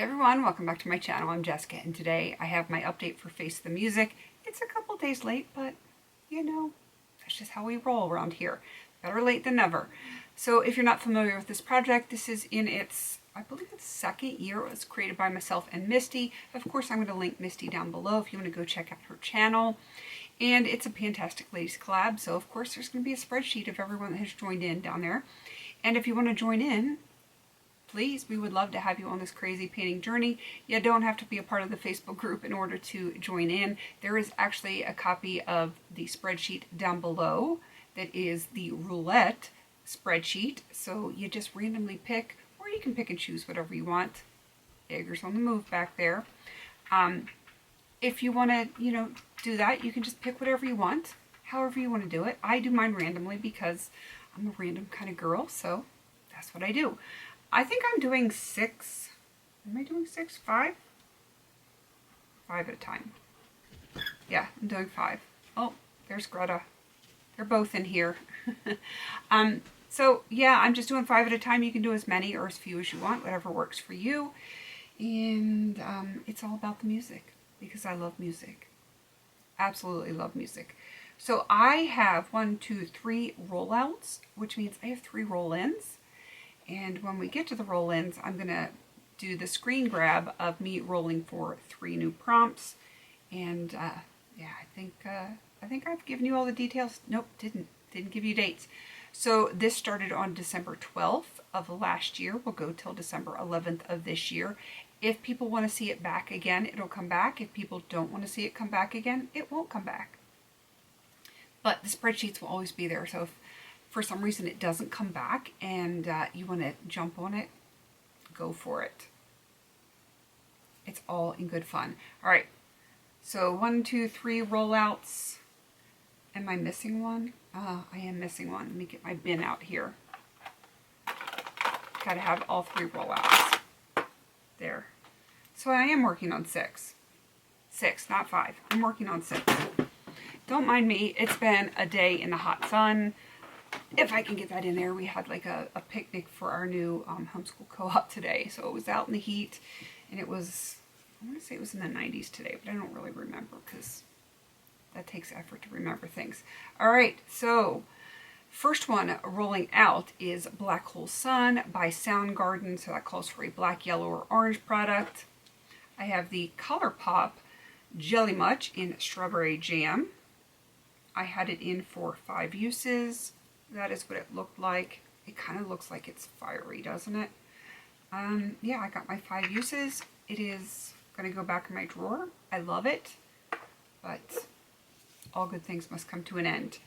everyone, welcome back to my channel. I'm Jessica, and today I have my update for Face the Music. It's a couple days late, but you know, that's just how we roll around here. Better late than never. So if you're not familiar with this project, this is in its, I believe it's second year. It was created by myself and Misty. Of course, I'm going to link Misty down below if you want to go check out her channel. And it's a Fantastic Ladies collab, so of course there's going to be a spreadsheet of everyone that has joined in down there. And if you want to join in, please, we would love to have you on this crazy painting journey. You don't have to be a part of the Facebook group in order to join in. There is actually a copy of the spreadsheet down below that is the roulette spreadsheet. So you just randomly pick, or you can pick and choose whatever you want. Eggers on the move back there. If you want to, do that, you can just pick whatever you want, however you want to do it. I do mine randomly because I'm a random kind of girl, so that's what I do. I think I'm doing 6. Am I doing 6? 5? 5 at a time. Yeah, I'm doing 5. Oh, there's Greta. They're both in here. So yeah, I'm just doing 5 at a time. You can do as many or as few as you want, whatever works for you. And it's all about the music because I love music. Absolutely love music. So I have 1, 2, 3 rollouts, which means I have 3 roll-ins. And when we get to the roll-ins, I'm going to do the screen grab of me rolling for 3 new prompts. And yeah, I think I've given you all the details. Nope, didn't give you dates. So this started on December 12th of last year. We'll go till December 11th of this year. If people want to see it back again, it'll come back. If people don't want to see it come back again, it won't come back. But the spreadsheets will always be there. So if for some reason it doesn't come back and you want to jump on it, go for it. It's all in good fun. All right, so 1, 2, 3 rollouts. Am I missing one? I am missing one. Let me get my bin out here. Gotta have all 3 rollouts. There. So I am working on 6. 6, not 5. I'm working on 6. Don't mind me. It's been a day in the hot sun. If I can get that in there, we had like a picnic for our new homeschool co-op today. So it was out in the heat, and it was, I want to say it was in the 90s today, but I don't really remember because that takes effort to remember things. All right, so first one rolling out is Black Hole Sun by Soundgarden. So that calls for a black, yellow, or orange product. I have the ColourPop Jelly Much in Strawberry Jam. I had it in for 5 uses. That is what it looked like. It kind of looks like it's fiery, doesn't it? Yeah, I got my 5 uses. It is going to go back in my drawer. I love it, but all good things must come to an end.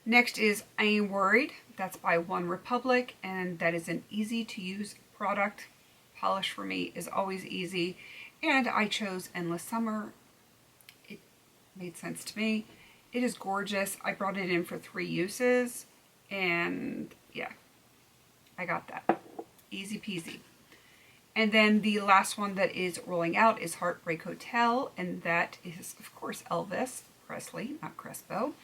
Next is I Ain't Worried. That's by One Republic, and that is an easy to use product. Polish for me is always easy, and I chose Endless Summer. It made sense to me. It is gorgeous. I brought it in for 3 uses. And yeah, I got that. Easy peasy. And then the last one that is rolling out is Heartbreak Hotel. And that is, of course, Elvis Presley, not Crespo.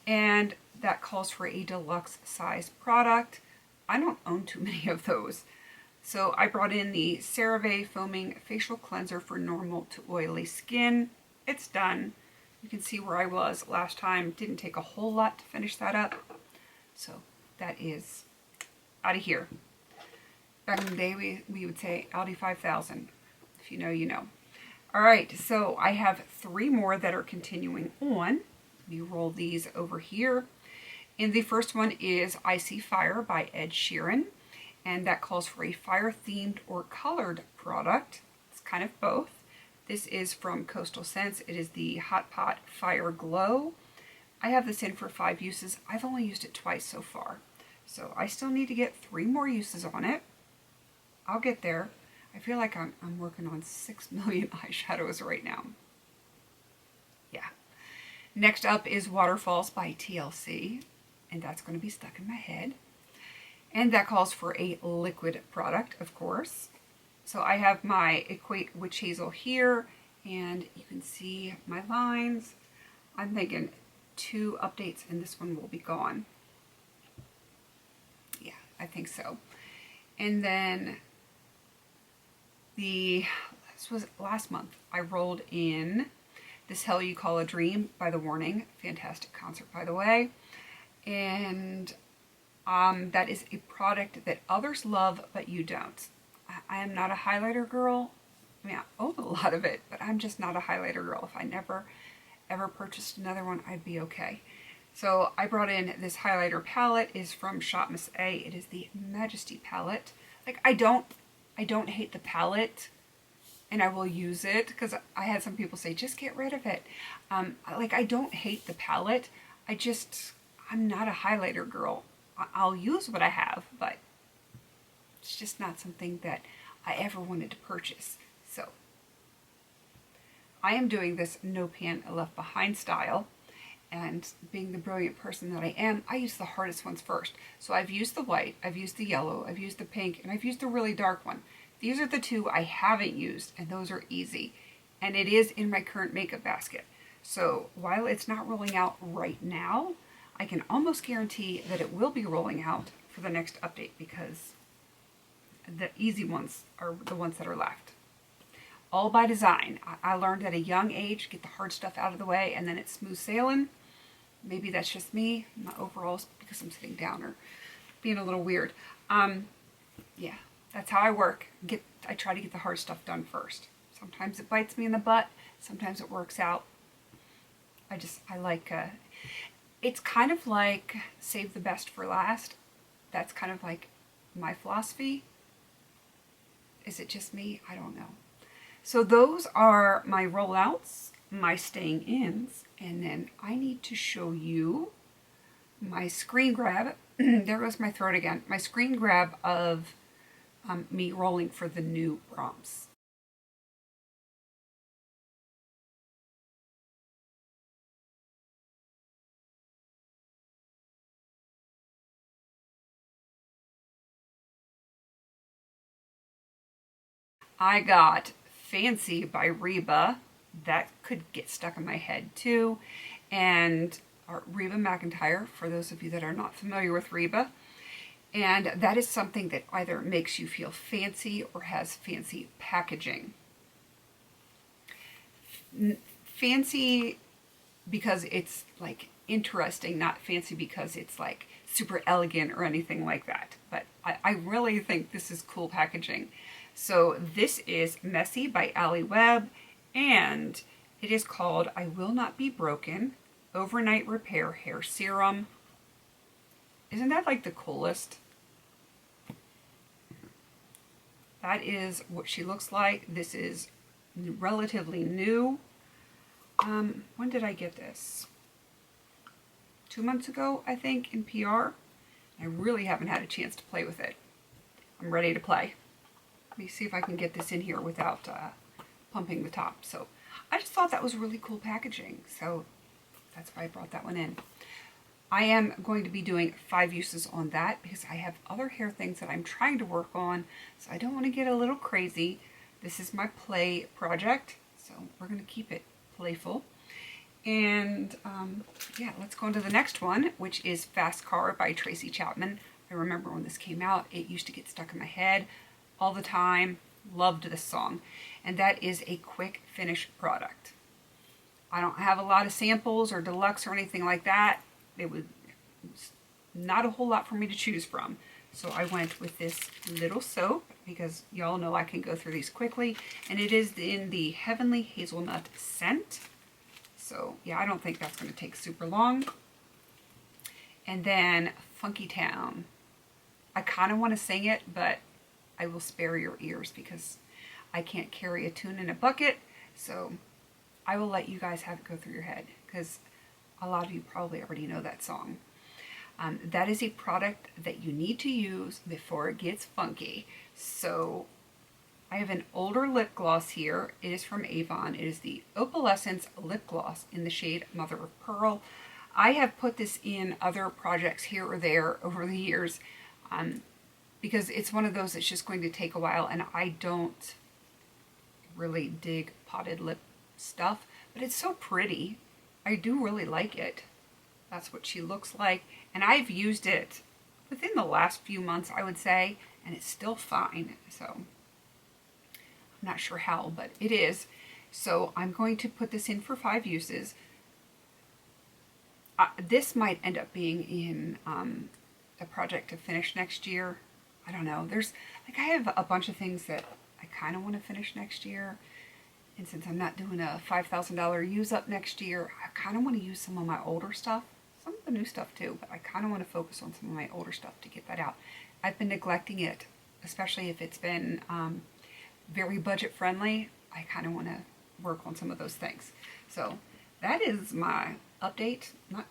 And that calls for a deluxe size product. I don't own too many of those. So I brought in the CeraVe Foaming Facial Cleanser for normal to oily skin. It's done. You can see where I was last time. Didn't take a whole lot to finish that up. So that is out of here. Back in the day, we would say Audi 5000. If you know, you know. All right, so I have 3 more that are continuing on. Let me roll these over here. And the first one is Icy Fire by Ed Sheeran. And that calls for a fire-themed or colored product. It's kind of both. This is from Coastal Scents. It is the Hot Pot Fire Glow. I have this in for 5 uses. I've only used it twice so far. So I still need to get 3 more uses on it. I'll get there. I feel like I'm working on 6 million eyeshadows right now. Yeah. Next up is Waterfalls by TLC. And that's going to be stuck in my head. And that calls for a liquid product, of course. So I have my Equate Witch Hazel here. And you can see my lines. I'm thinking 2 updates and this one will be gone. Yeah, I think so. And then This was last month, I rolled in This Hell You Call a Dream by The Warning. Fantastic concert, by the way. And that is a product that others love, but you don't. I am not a highlighter girl. I mean, I own a lot of it, but I'm just not a highlighter girl. If I never ever purchased another one, I'd be okay. So I brought in this highlighter palette. It is from Shop Miss A. It is the Majesty palette. Like, I don't hate the palette, and I will use it, because I had some people say, just get rid of it. Like, I don't hate the palette. I'm not a highlighter girl. I'll use what I have, but it's just not something that I ever wanted to purchase. So I am doing this No Pan Left Behind style, and being the brilliant person that I am, I use the hardest ones first. So I've used the white, I've used the yellow, I've used the pink, and I've used the really dark one. These are the two I haven't used, and those are easy. And it is in my current makeup basket. So while it's not rolling out right now, I can almost guarantee that it will be rolling out for the next update, because the easy ones are the ones that are left. All by design. I learned at a young age, get the hard stuff out of the way, and then it's smooth sailing. Maybe that's just me. My overalls, because I'm sitting down, or being a little weird. Yeah, that's how I work. I try to get the hard stuff done first. Sometimes it bites me in the butt. Sometimes it works out. I like, it's kind of like save the best for last. That's kind of like my philosophy. Is it just me? I don't know. So those are my rollouts, my staying ins, and then I need to show you my screen grab. There goes my throat again. My screen grab of me rolling for the new prompts. I got Fancy by Reba. That could get stuck in my head too. And Reba McEntire, for those of you that are not familiar with Reba. And that is something that either makes you feel fancy or has fancy packaging. Fancy because it's like interesting, not fancy because it's like super elegant or anything like that. But I really think this is cool packaging. So this is Messy by Ali Webb, and it is called I Will Not Be Broken Overnight Repair Hair Serum. Isn't that like the coolest? That is what she looks like. This is relatively new. When did I get this? 2 months ago, I think, in PR. I really haven't had a chance to play with it. I'm ready to play. Let me see if I can get this in here without pumping the top. So I just thought that was really cool packaging. So that's why I brought that one in. I am going to be doing 5 uses on that because I have other hair things that I'm trying to work on. So I don't want to get a little crazy. This is my play project. So we're going to keep it playful. And yeah, let's go on to the next one, which is Fast Car by Tracy Chapman. I remember when this came out, it used to get stuck in my head all the time. Loved this song. And that is a quick finish product. I don't have a lot of samples or deluxe or anything like that. It was not a whole lot for me to choose from. So I went with this little soap because y'all know I can go through these quickly. And it is in the Heavenly Hazelnut scent. So yeah, I don't think that's going to take super long. And then Funky Town. I kind of want to sing it, but I will spare your ears because I can't carry a tune in a bucket. So I will let you guys have it go through your head because a lot of you probably already know that song. That is a product that you need to use before it gets funky. So I have an older lip gloss here. It is from Avon. It is the Opalescence Lip Gloss in the shade Mother of Pearl. I have put this in other projects here or there over the years because it's one of those that's just going to take a while, and I don't really dig potted lip stuff, but it's so pretty. I do really like it. That's what she looks like, and I've used it within the last few months, I would say, and it's still fine. So I'm not sure how, but it is. So I'm going to put this in for 5 uses. This might end up being in a project to finish next year. I don't know. There's, like, I have a bunch of things that I kind of want to finish next year. And since I'm not doing a $5,000 use up next year, I kind of want to use some of my older stuff. Some of the new stuff too, but I kind of want to focus on some of my older stuff to get that out. I've been neglecting it, especially if it's been very budget friendly. I kind of want to work on some of those things. So that is my update. Not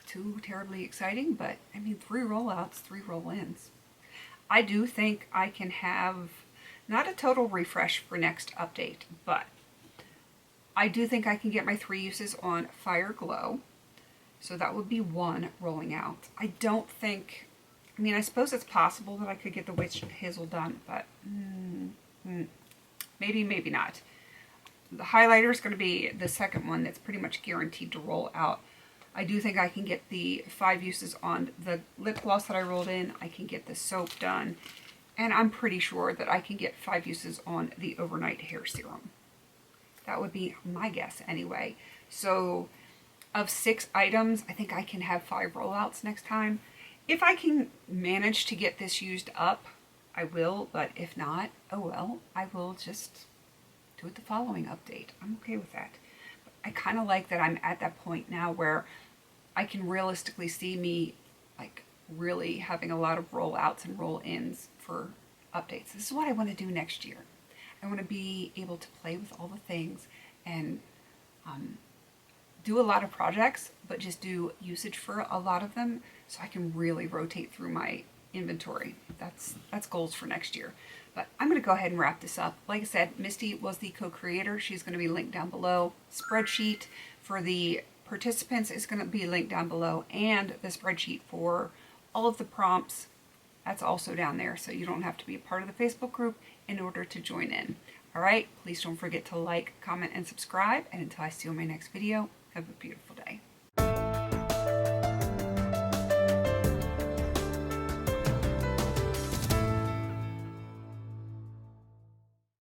too terribly exciting, but I mean, 3 rollouts, 3 roll-ins. I do think I can have not a total refresh for next update, but I do think I can get my 3 uses on Fire Glow. So that would be 1 rolling out. I don't think, I mean, I suppose it's possible that I could get the Witch Hazel done, but maybe, maybe not. The highlighter is going to be the second one that's pretty much guaranteed to roll out. I do think I can get the 5 uses on the lip gloss that I rolled in. I can get the soap done. And I'm pretty sure that I can get 5 uses on the overnight hair serum. That would be my guess anyway. So of 6 items, I think I can have 5 rollouts next time. If I can manage to get this used up, I will. But if not, oh well, I will just do it the following update. I'm okay with that. But I kind of like that I'm at that point now where I can realistically see me like really having a lot of rollouts and roll-ins for updates. This is what I want to do next year. I want to be able to play with all the things and do a lot of projects, but just do usage for a lot of them so I can really rotate through my inventory. That's goals for next year. But I'm going to go ahead and wrap this up. Like I said, Misty was the co-creator. She's going to be linked down below. Spreadsheet for the participants is going to be linked down below, and the spreadsheet for all of the prompts, that's also down there, so you don't have to be a part of the Facebook group in order to join in. All right, please don't forget to like, comment, and subscribe, and until I see you in my next video, have a beautiful day.